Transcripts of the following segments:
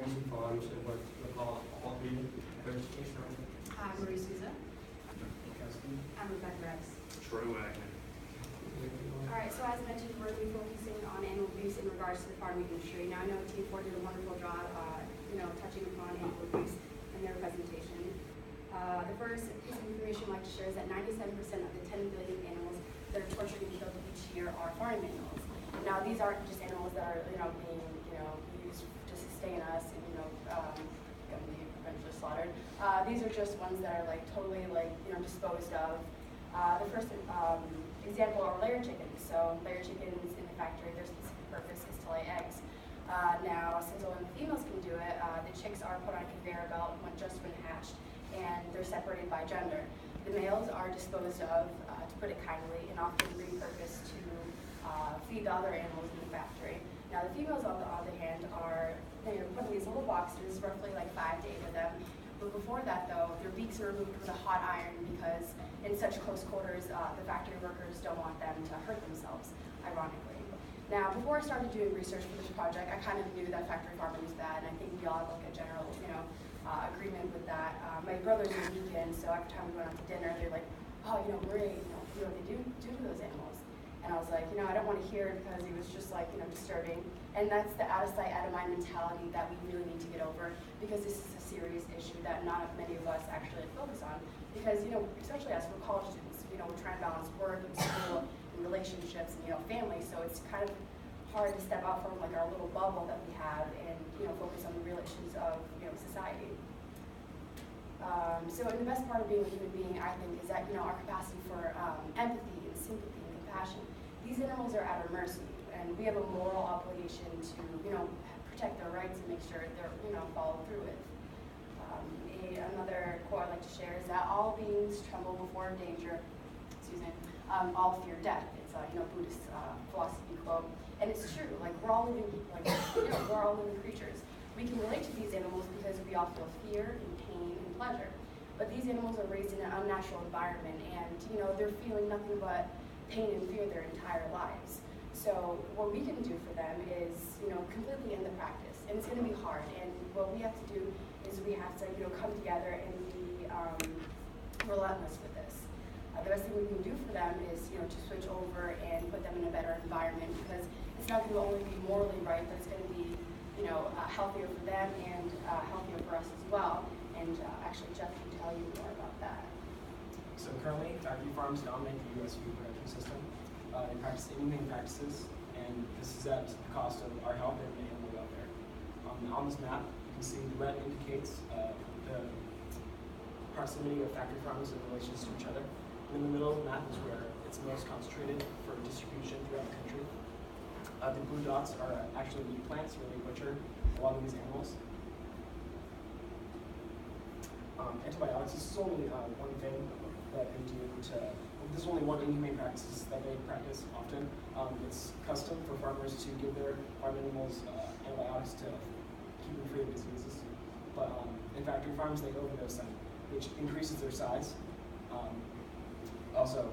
and farms and what all the first I'm Marie Souza. I'm Rebecca Rex. Troy Wagner. Alright, so as mentioned, we're going to be focusing on animal abuse in regards to the farming industry. Now I know Team 4 did a wonderful job, touching upon animal abuse in their presentation. The first piece of information I'd like to share is that 97% of the 10 billion animals that are tortured and killed each year are farm animals. Now these aren't just animals that are, being, used to sustain us and, going to be eventually slaughtered. These are just ones that are totally disposed of. The first example are layer chickens. So layer chickens in the factory, their specific purpose is to lay eggs. Now, since only the females can do it, the chicks are put on a conveyor belt just when hatched, and they're separated by gender. The males are disposed of, to put it kindly, and often repurposed to feed the other animals in the factory. Now, the females, on the other hand, they're put in these little boxes, roughly 5 to 8 of them. But before that, though, their beaks are removed with a hot iron because in such close quarters, the factory workers don't want them to hurt themselves, ironically. Now, before I started doing research for this project, I kind of knew that factory farming was bad, and I think we all have a general, agreement with that. My brother's a vegan, so every time we went out to dinner, they're like, oh, Marie, what they do to those animals. And I was like, I don't want to hear it because it was just disturbing. And that's the out of sight, out of mind mentality that we really need to get over, because this is a serious issue that not many of us actually focus on. Because, especially us, we're college students, we're trying to balance work and school and relationships and, family. So it's kind of hard to step out from our little bubble that we have and, focus on the real issues of, society. So the best part of being a human being, I think, is that, our capacity for empathy and sympathy and compassion. These animals are at our mercy, and we have a moral obligation to, protect their rights and make sure they're, followed through with. Another quote I'd like to share is that all beings tremble before danger, all fear death. It's a, Buddhist philosophy quote, and it's true. We're all living, we're all living creatures. We can relate to these animals because we all feel fear and pain and pleasure. But these animals are raised in an unnatural environment, and they're feeling nothing but pain and fear their entire lives. So what we can do for them is, completely end the practice, and it's going to be hard. And what we have to do is we have to, come together and be relentless with this. The best thing we can do for them is, to switch over and put them in a better environment, because it's not going to only be morally right, but it's going to be, healthier for them and healthier for us as well. And actually, Jeff can tell you more about that. So currently, factory farms dominate the U.S. food production system. They practice inhumane practices, and this is at the cost of our health and the animal welfare. On this map, you can see the red indicates the proximity of factory farms in relation to each other. And in the middle of the map is where it's most concentrated for distribution throughout the country. The blue dots are actually meat plants where they butcher a lot of these animals. Antibiotics, this is only one thing that they do this is only one inhumane practice that they practice often. It's custom for farmers to give their farm animals antibiotics to keep them free of diseases. But in factory farms, they overdose them, which increases their size. Also,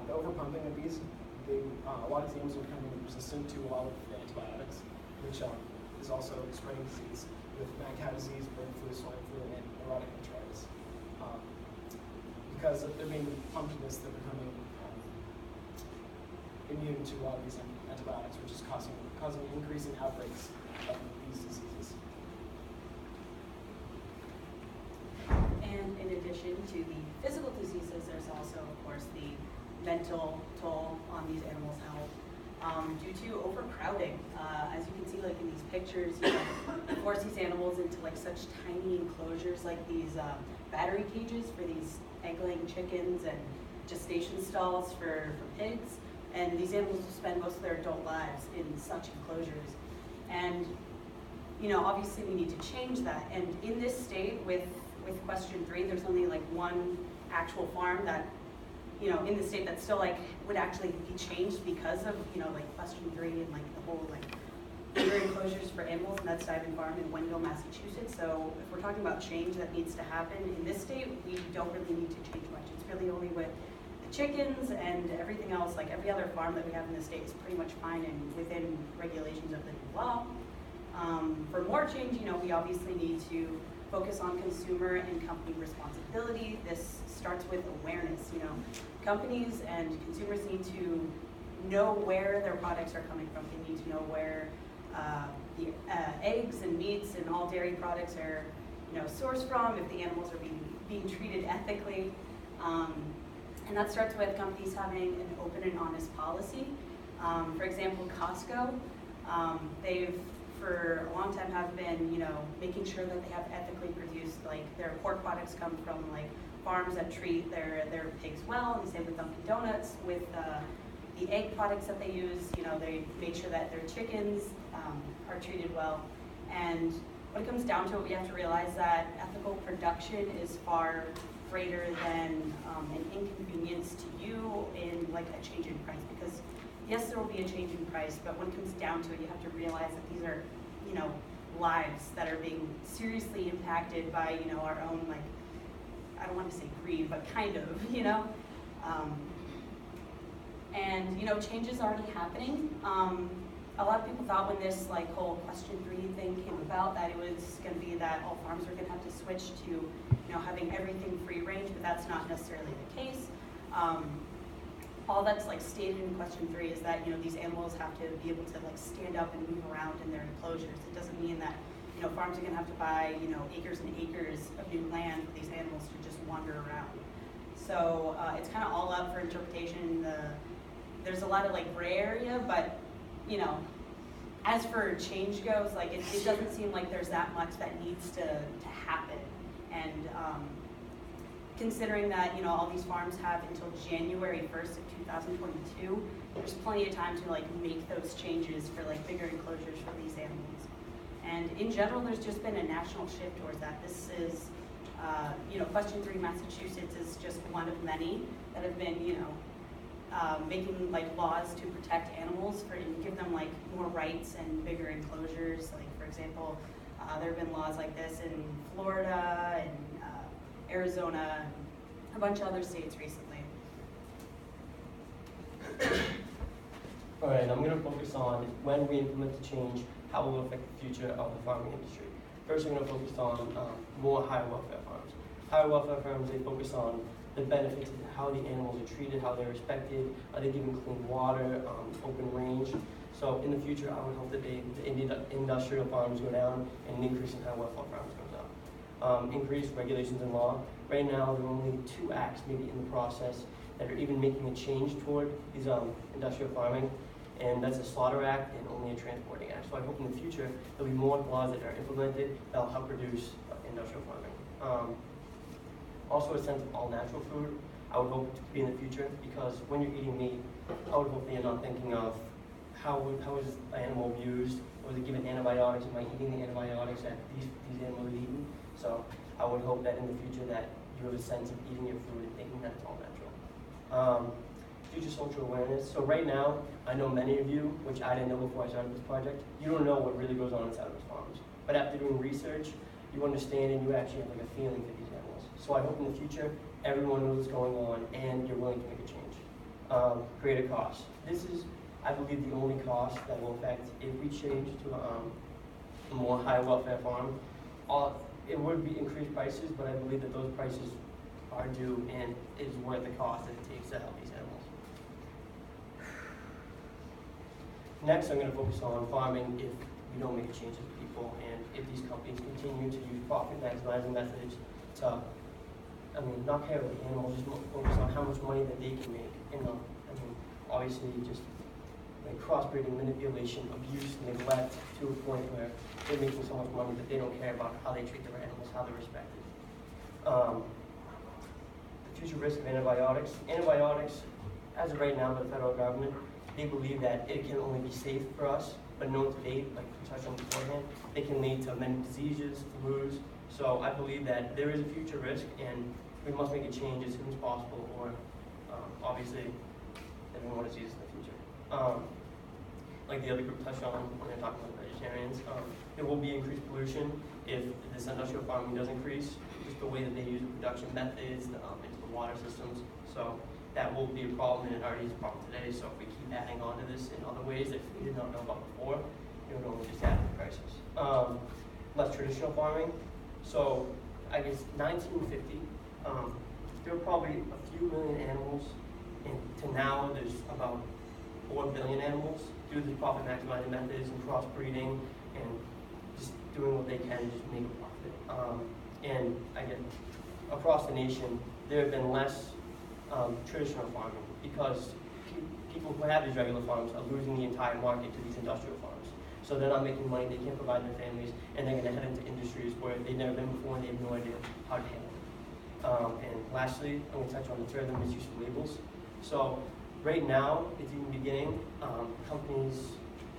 the overpumping of these, a lot of these animals are becoming resistant to a lot of the antibiotics, which is also spreading disease with mad cow disease, bird flu, swine flu, and neurotic enteritis. Because they're being pumped in this, they're becoming immune to a lot of these antibiotics, which is causing increasing outbreaks of these diseases. And in addition to the physical diseases, there's also, of course, the mental toll on these animals' health due to overcrowding. As you can see, in these pictures, they force these animals into such tiny enclosures, like these battery cages for these egg-laying chickens and gestation stalls for pigs. And these animals will spend most of their adult lives in such enclosures. And obviously we need to change that. And in this state, with question 3, there's only one actual farm that, in the state that still would actually be changed because of, question 3 and the whole bigger enclosures for animals, and that's Diamond Farm in Wendell, Massachusetts. So if we're talking about change that needs to happen in this state, we don't really need to change much. It's really only with the chickens and everything else, every other farm that we have in the state is pretty much fine and within regulations of the new law. For more overarching, we obviously need to focus on consumer and company responsibility. This starts with awareness. Companies and consumers need to know where their products are coming from. They need to know where the eggs and meats and all dairy products are, sourced from, if the animals are being treated ethically. And that starts with companies having an open and honest policy. For example, Costco, they've for a long time have been, making sure that they have ethically produced, like their pork products come from like farms that treat their pigs well, and the same with Dunkin' Donuts. With the egg products that they use, they make sure that their chickens are treated well. And when it comes down to it, we have to realize that ethical production is far greater than an inconvenience to you in like a change in price, because yes, there will be a change in price, but when it comes down to it, you have to realize that these are, lives that are being seriously impacted by, our own, like, I don't want to say greed, but kind of, and, change is already happening. A lot of people thought when this like whole question 3 thing came about that it was going to be that all farms were going to have to switch to, having everything free range, but that's not necessarily the case. All that's like stated in question 3 is that these animals have to be able to like stand up and move around in their enclosures. It doesn't mean that farms are going to have to buy acres and acres of new land for these animals to just wander around. So it's kind of all up for interpretation. There's a lot of like gray area, but as for change goes, like it doesn't seem like there's that much that needs to happen. And considering that all these farms have until January 1st of 2022, there's plenty of time to like make those changes for like bigger enclosures for these animals. And in general, there's just been a national shift towards that. This is, question 3 Massachusetts is just one of many that have been, making like laws to protect animals and give them like more rights and bigger enclosures. Like for example, there have been laws like this in Florida and Arizona, and a bunch of other states recently. All right, I'm going to focus on when we implement the change, how it will affect the future of the farming industry. First, I'm going to focus on more higher welfare farms. Higher welfare farms, they focus on the benefits of how the animals are treated, how they're respected, are they given clean water, open range. So in the future, I would hope that the industrial farms go down and an increase in higher welfare farms goes up. Increased regulations and law. Right now, there are only 2 acts maybe in the process that are even making a change toward these industrial farming, and that's a Slaughter Act and only a Transporting Act. So I hope in the future there'll be more laws that are implemented that will help reduce industrial farming. Also a sense of all natural food, I would hope to be in the future, because when you're eating meat, I would hope that you're not thinking of how is the animal abused, was it given antibiotics, am I eating the antibiotics that these animals are eating? So I would hope that in the future that you have a sense of eating your food and thinking that it's all natural. Future social awareness. So right now, I know many of you, which I didn't know before I started this project, you don't know what really goes on inside of those farms. But after doing research, you understand and you actually have like a feeling for these animals. So I hope in the future, everyone knows what's going on and you're willing to make a change. Greater cost. This is, I believe, the only cost that will affect if we change to a more high welfare farm. It would be increased prices, but I believe that those prices are due and is worth the cost that it takes to help these animals. Next, I'm going to focus on farming if we don't make a change as people, and if these companies continue to use profit maximizing methods to, not care about the animals, just focus on how much money that they can make. And obviously, just like crossbreeding, manipulation, abuse, neglect to a point where they're making so much money that they don't care about how they treat their animals, how they're respected. The future risk of antibiotics. Antibiotics, as of right now by the federal government, they believe that it can only be safe for us, but known to date, like we touched on beforehand, it can lead to many diseases, flus. So I believe that there is a future risk, and we must make a change as soon as possible, or obviously, then we want to see this in the future. Like the other group touched on when they're talking about vegetarians, there will be increased pollution if this industrial farming does increase, just the way that they use the production methods, into the water systems. So that will be a problem, and it already is a problem today. So if we keep adding on to this in other ways that we did not know about before, it would only just add to the crisis. traditional farming. So I guess 1950, there were probably a few million animals, and to now there's about 4 billion animals due to profit maximizing methods and crossbreeding and just doing what they can to just make a profit. And I guess across the nation, there have been less traditional farming because people who have these regular farms are losing the entire market to these industrial farms. So they're not making money, they can't provide their families, and they're going to head into industries where they've never been before and they have no idea how to handle it. And lastly, I'm going to touch on the third, the misuse of labels. So right now, it's even beginning, companies,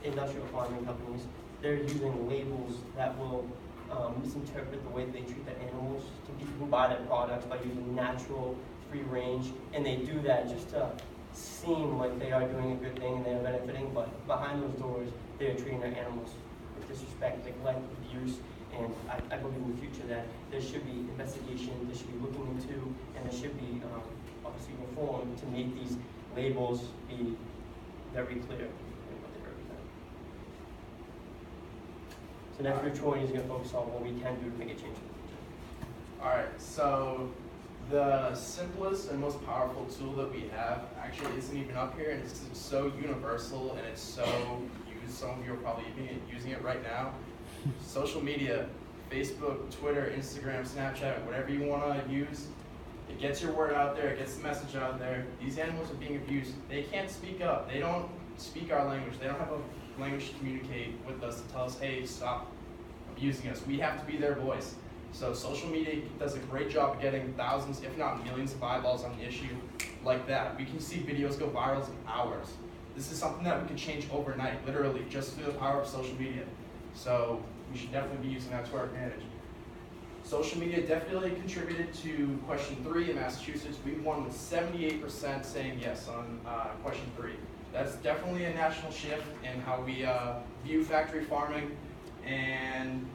industrial farming companies, they're using labels that will misinterpret the way that they treat their animals to people who buy their products by using natural, free range, and they do that just to seem like they are doing a good thing and they are benefiting, but behind those doors, they are treating their animals with disrespect, neglect, abuse, and I believe in the future that there should be investigation, there should be looking into, and there should be obviously reform to make these labels be very clear in what they represent. So next year, Troy is going to focus on what we can do to make a change in the future. All right, so the simplest and most powerful tool that we have actually isn't even up here, and it's so universal and it's so used. Some of you are probably using it right now. Social media, Facebook, Twitter, Instagram, Snapchat, whatever you want to use. It gets your word out there, it gets the message out there. These animals are being abused. They can't speak up. They don't speak our language. They don't have a language to communicate with us to tell us, hey, stop abusing us. We have to be their voice. So social media does a great job of getting thousands, if not millions of eyeballs on the issue like that. We can see videos go viral in hours. This is something that we can change overnight, literally, just through the power of social media. So we should definitely be using that to our advantage. Social media definitely contributed to question 3 in Massachusetts. We won with 78% saying yes on question 3. That's definitely a national shift in how we view factory farming, and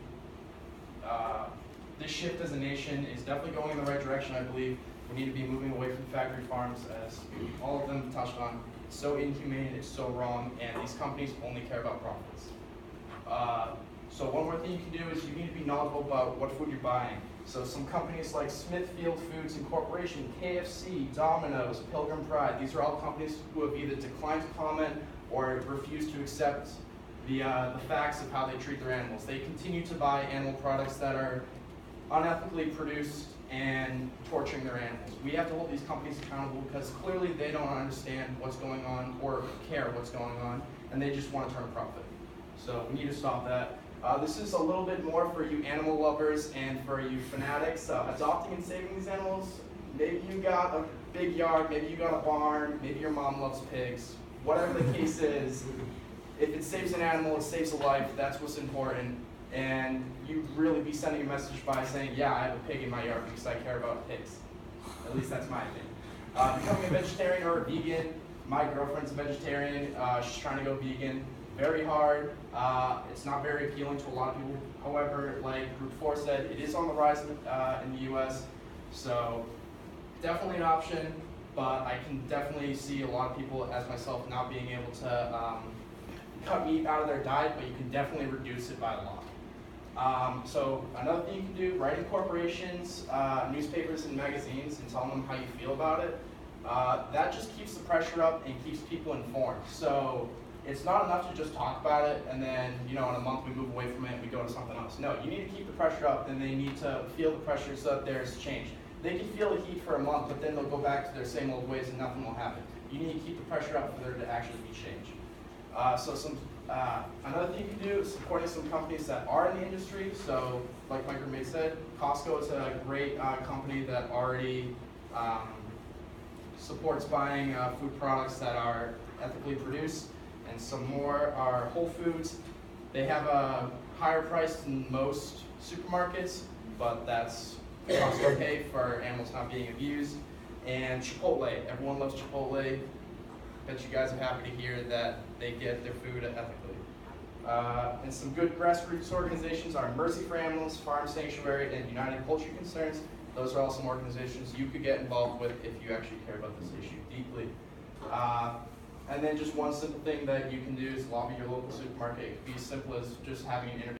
this shift as a nation is definitely going in the right direction, I believe. We need to be moving away from factory farms, as all of them touched on. It's so inhumane, it's so wrong, and these companies only care about profits. So one more thing you can do is you need to be knowledgeable about what food you're buying. So some companies like Smithfield Foods Incorporation, KFC, Domino's, Pilgrim Pride, these are all companies who have either declined to comment or refused to accept the facts of how they treat their animals. They continue to buy animal products that are unethically produced and torturing their animals. We have to hold these companies accountable because clearly they don't understand what's going on or care what's going on, and they just want to turn a profit. So we need to stop that. This is a little bit more for you animal lovers and for you fanatics. Adopting and saving these animals, maybe you got a big yard, maybe you got a barn, maybe your mom loves pigs. Whatever the case is, if it saves an animal, it saves a life, that's what's important. And you'd really be sending a message by saying, yeah, I have a pig in my yard because I care about pigs. At least that's my opinion. Becoming a vegetarian or a vegan, my girlfriend's a vegetarian, she's trying to go vegan. Very hard, it's not very appealing to a lot of people. However, like Group 4 said, it is on the rise in the US, so definitely an option, but I can definitely see a lot of people, as myself, not being able to cut meat out of their diet, but you can definitely reduce it by a lot. So another thing you can do, writing corporations, newspapers and magazines and telling them how you feel about it, that just keeps the pressure up and keeps people informed. So it's not enough to just talk about it and then, in a month we move away from it and we go to something else. No, you need to keep the pressure up, and they need to feel the pressure so that there's change. They can feel the heat for a month, but then they'll go back to their same old ways and nothing will happen. You need to keep the pressure up for there to actually be change. Another thing you can do is supporting some companies that are in the industry. So, like my roommate said, Costco is a great company that already supports buying food products that are ethically produced. And some more are Whole Foods. They have a higher price than most supermarkets, but that's cost okay for animals not being abused. And Chipotle, everyone loves Chipotle. Bet you guys are happy to hear that they get their food ethically. And some good grassroots organizations are Mercy for Animals, Farm Sanctuary, and United Poultry Concerns. Those are all some organizations you could get involved with if you actually care about this issue deeply. And then just one simple thing that you can do is lobby your local supermarket. It could be as simple as just having an interview